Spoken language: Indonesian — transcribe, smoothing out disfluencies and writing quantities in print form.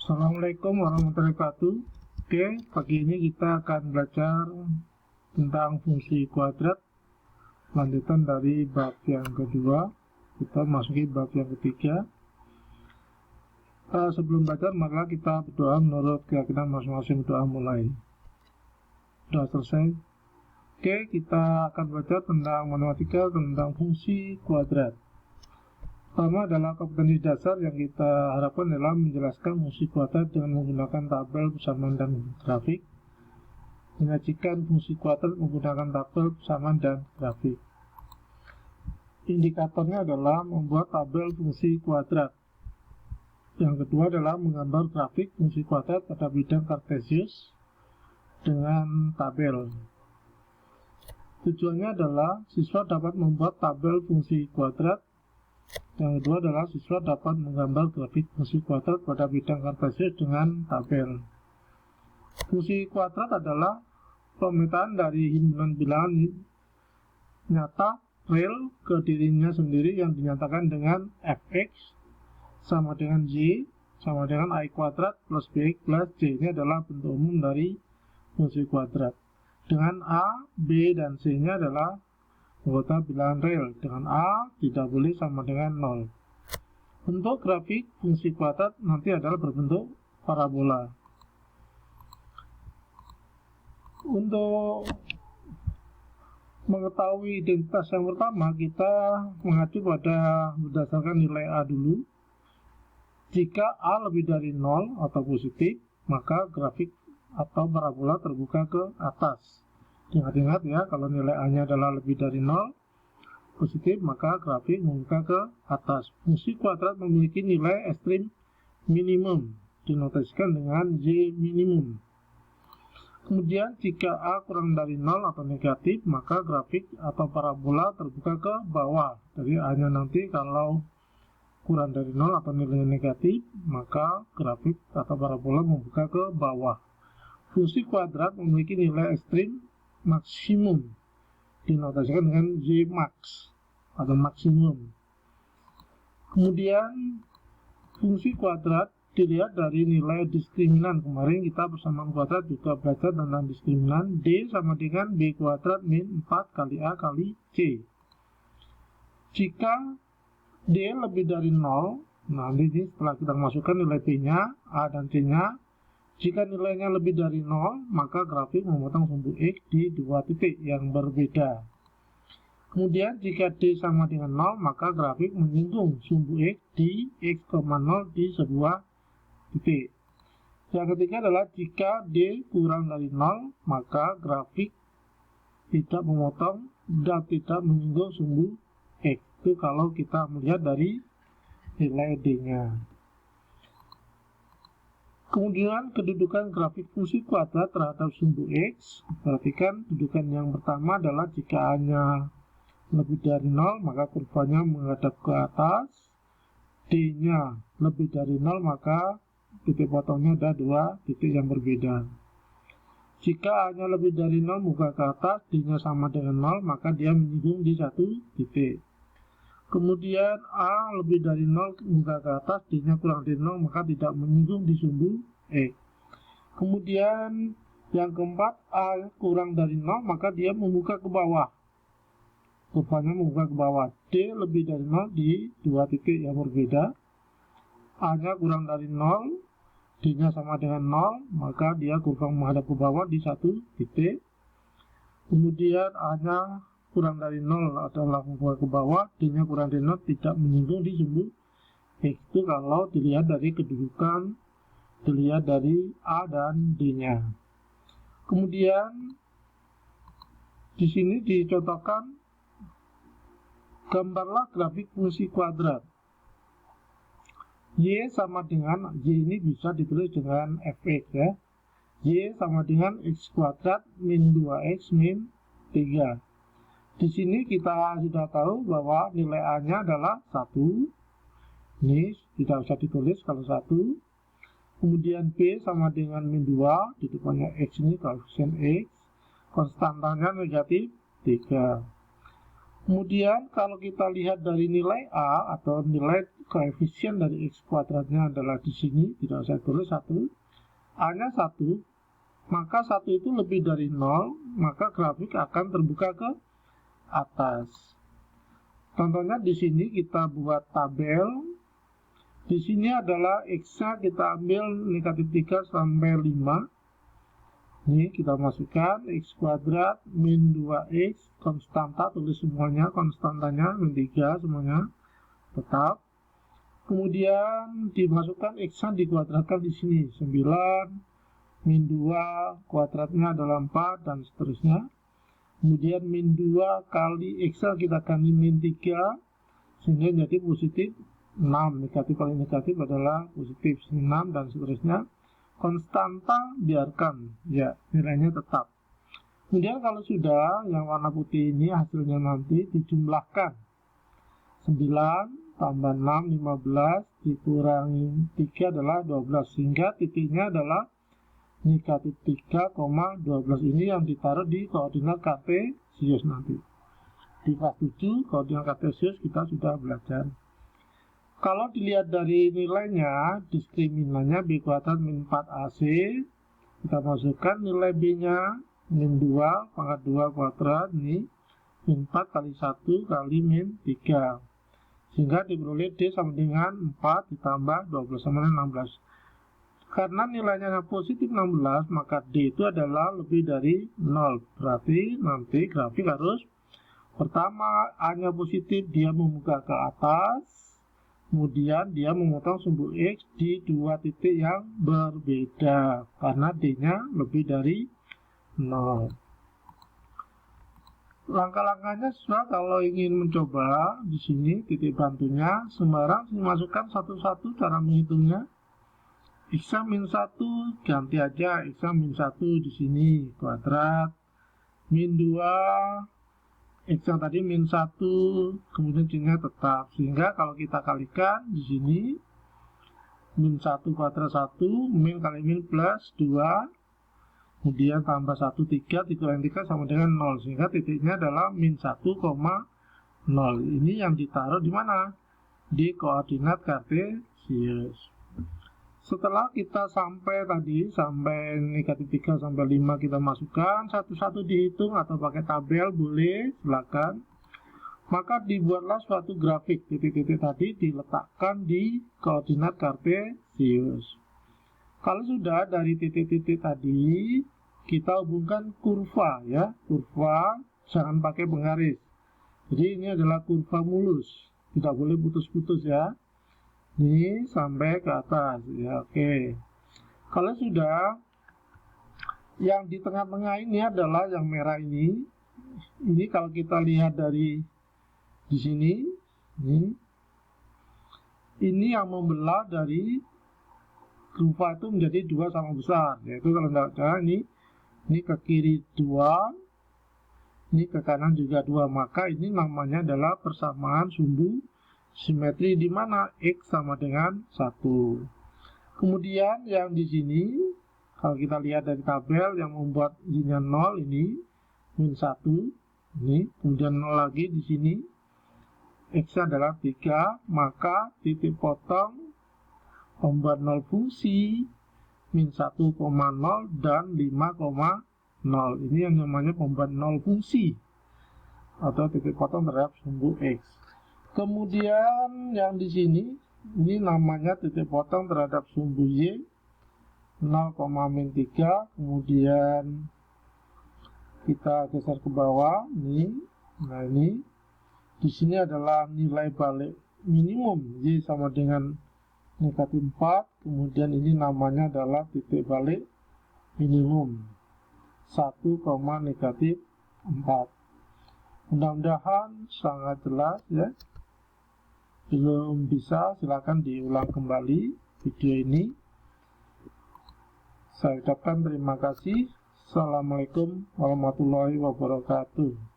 Assalamualaikum warahmatullahi wabarakatuh. Oke, pagi ini kita akan belajar tentang fungsi kuadrat. Lanjutan dari bab yang kedua, kita masuki bab yang ketiga. Sebelum belajar, marilah kita berdoa menurut keyakinan masing-masing. Doa mulai. Sudah selesai. Oke, kita akan belajar tentang matematika, tentang fungsi kuadrat. Pertama adalah kompetensi dasar yang kita harapkan adalah menjelaskan fungsi kuadrat dengan menggunakan tabel, persamaan, dan grafik. Menyajikan fungsi kuadrat menggunakan tabel, persamaan, dan grafik. Indikatornya adalah membuat tabel fungsi kuadrat. Yang kedua adalah menggambar grafik fungsi kuadrat pada bidang kartesius dengan tabel. Tujuannya adalah siswa dapat membuat tabel fungsi kuadrat. Yang kedua adalah siswa dapat menggambar grafik fungsi kuadrat pada bidang kartesius dengan tabel. Fungsi kuadrat adalah pemetaan dari himpunan bilangan nyata real ke dirinya sendiri yang dinyatakan dengan fx sama dengan y sama dengan I kuadrat plus bx plus c. Ini adalah bentuk umum dari fungsi kuadrat. Dengan a, b, dan c nya adalah anggota bilangan real. Dengan A tidak boleh sama dengan 0. Bentuk grafik fungsi kuadrat nanti adalah berbentuk parabola. Untuk mengetahui identitas yang pertama, kita mengacu pada berdasarkan nilai A dulu. Jika A lebih dari 0 atau positif, maka grafik atau parabola terbuka ke atas. Ingat-ingat ya, kalau nilai A-nya adalah lebih dari 0 positif, maka grafik membuka ke atas. Fungsi kuadrat memiliki nilai ekstrim minimum, dinotasikan dengan Y minimum. Kemudian jika A kurang dari 0 atau negatif, maka grafik atau parabola terbuka ke bawah. Jadi A-nya nanti kalau kurang dari 0 atau nilai negatif, maka grafik atau parabola membuka ke bawah. Fungsi kuadrat memiliki nilai ekstrim maksimum, dinotasikan dengan Y max atau maksimum. Kemudian fungsi kuadrat dilihat dari nilai diskriminan. Kemarin kita persamaan kuadrat juga belajar tentang diskriminan. D sama dengan B kuadrat min 4 kali A kali C. Jika D lebih dari 0, nanti setelah kita masukkan nilai B nya, A dan C nya, jika nilainya lebih dari 0, maka grafik memotong sumbu X di dua titik yang berbeda. Kemudian jika D sama dengan 0, maka grafik menyinggung sumbu X di X, 0 di sebuah titik. Yang ketiga adalah jika D kurang dari 0, maka grafik tidak memotong dan tidak menyinggung sumbu X. Itu kalau kita melihat dari nilai D-nya. Kemudian kedudukan grafik fungsi kuadrat terhadap sumbu X. Perhatikan kedudukan yang pertama adalah jika A-nya lebih dari 0, maka kurvanya menghadap ke atas. D-nya lebih dari 0, maka titik potongnya ada dua titik yang berbeda. Jika A-nya lebih dari 0 muka ke atas, D-nya sama dengan 0, maka dia menyinggung di satu titik. Kemudian A lebih dari 0 muka ke atas, D-nya kurang dari 0, maka tidak menyinggung di sumbu X. Kemudian yang keempat, A kurang dari 0, maka dia membuka ke bawah. Kurvanya membuka ke bawah. D lebih dari 0 di dua titik yang berbeda. A-nya kurang dari 0, D-nya sama dengan 0, maka dia kurva menghadap ke bawah di satu titik. Kemudian A-nya kurang dari 0 adalah membuka ke bawah, D-nya kurang dari 0 tidak menyinggung di sumbu X. Itu kalau dilihat dari kedudukan, dilihat dari A dan D-nya. Kemudian di sini dicontohkan, gambarlah grafik fungsi kuadrat. Y sama dengan, Y ini bisa ditulis dengan fx ya. Y sama dengan x kuadrat min 2x min 3. Di sini kita sudah tahu bahwa nilai A-nya adalah 1. Ini tidak usah ditulis kalau 1. Kemudian B sama dengan min 2, di depannya X ini koefisien X. Konstantanya negatif 3. Kemudian kalau kita lihat dari nilai A atau nilai koefisien dari X kuadratnya adalah di sini, tidak saya tulis 1, A-nya 1, maka 1 itu lebih dari 0, maka grafik akan terbuka ke atas. Contohnya di sini kita buat tabel. Di sini adalah X-nya kita ambil negatif 3 sampai 5. Ini kita masukkan X kuadrat min 2X konstanta, tulis semuanya, konstantanya min 3 semuanya tetap. Kemudian dimasukkan X-nya dikuadratkan di sini 9 min 2 kuadratnya adalah 4 dan seterusnya. Kemudian min 2 kali X-nya kita ganti min 3 sehingga jadi positif 6, negatif kali negatif adalah positif 6 dan seterusnya. Konstanta biarkan, ya nilainya tetap. Kemudian kalau sudah yang warna putih ini hasilnya nanti dijumlahkan 9 tambah 6, 15 dikurangi 3 adalah 12, sehingga titiknya adalah negatif 3,12. Ini yang ditaruh di koordinat kartesius nanti. Di kelas 7 koordinat kartesius kita sudah belajar. Kalau dilihat dari nilainya, diskriminannya B kuadrat min 4AC, kita masukkan nilai B-nya min 2 pangkat 2 kuadrat, ini min 4 kali 1 kali min 3. Sehingga diperoleh D sama dengan 4 ditambah 12 sama dengan 16. Karena nilainya positif 16, maka D itu adalah lebih dari 0. Berarti nanti grafik harus pertama A-nya positif, dia membuka ke atas. Kemudian dia memotong sumbu X di dua titik yang berbeda karena D-nya lebih dari 0. Langkah-langkahnya kalau ingin mencoba di sini titik bantunya sembarang dimasukkan satu-satu cara menghitungnya. X-nya min 1 ganti aja X-nya min 1 di sini kuadrat, min 2 X yang tadi min 1, kemudian C-nya tetap. Sehingga kalau kita kalikan di sini min 1 kuadrat 1, min kali min plus 2, kemudian tambah 1, 3, dikurangi 3 sama dengan 0. Sehingga titiknya adalah min 1,0. Ini yang ditaruh di mana? Di koordinat kartesius. Setelah kita sampai negatif 3 sampai 5 kita masukkan, satu-satu dihitung atau pakai tabel boleh, silakan. Maka dibuatlah suatu grafik, titik-titik tadi diletakkan di koordinat kartesius. Kalau sudah dari titik-titik tadi, kita hubungkan kurva ya, kurva jangan pakai penggaris. Jadi ini adalah kurva mulus, tidak boleh putus-putus ya. Ini sampai ke atas ya, oke. Kalau sudah, yang di tengah-tengah ini adalah yang merah ini. Ini kalau kita lihat dari di sini, ini yang membelah dari kurva itu menjadi dua sama besar, yaitu kalau tidak ini ke kiri 2, ini ke kanan juga 2, maka ini namanya adalah persamaan sumbu simetri di mana X sama dengan 1. Kemudian yang di sini kalau kita lihat dari tabel yang membuat ininya 0 ini min 1 ini, kemudian 0 lagi di sini X adalah 3, maka titik potong membuat 0 fungsi min 1,0 dan 5,0. Ini yang namanya pembuat 0 fungsi atau titik potong terhadap sumbu X. Kemudian yang di sini ini namanya titik potong terhadap sumbu Y 0,-3. Kemudian kita geser ke bawah ini. Nah ini di sini adalah nilai balik minimum Y sama dengan negatif 4. Kemudian ini namanya adalah titik balik minimum 1, negatif 4. Mudah-mudahan sangat jelas ya. Belum bisa, silakan diulang kembali video ini. Saya ucapkan terima kasih. Assalamualaikum warahmatullahi wabarakatuh.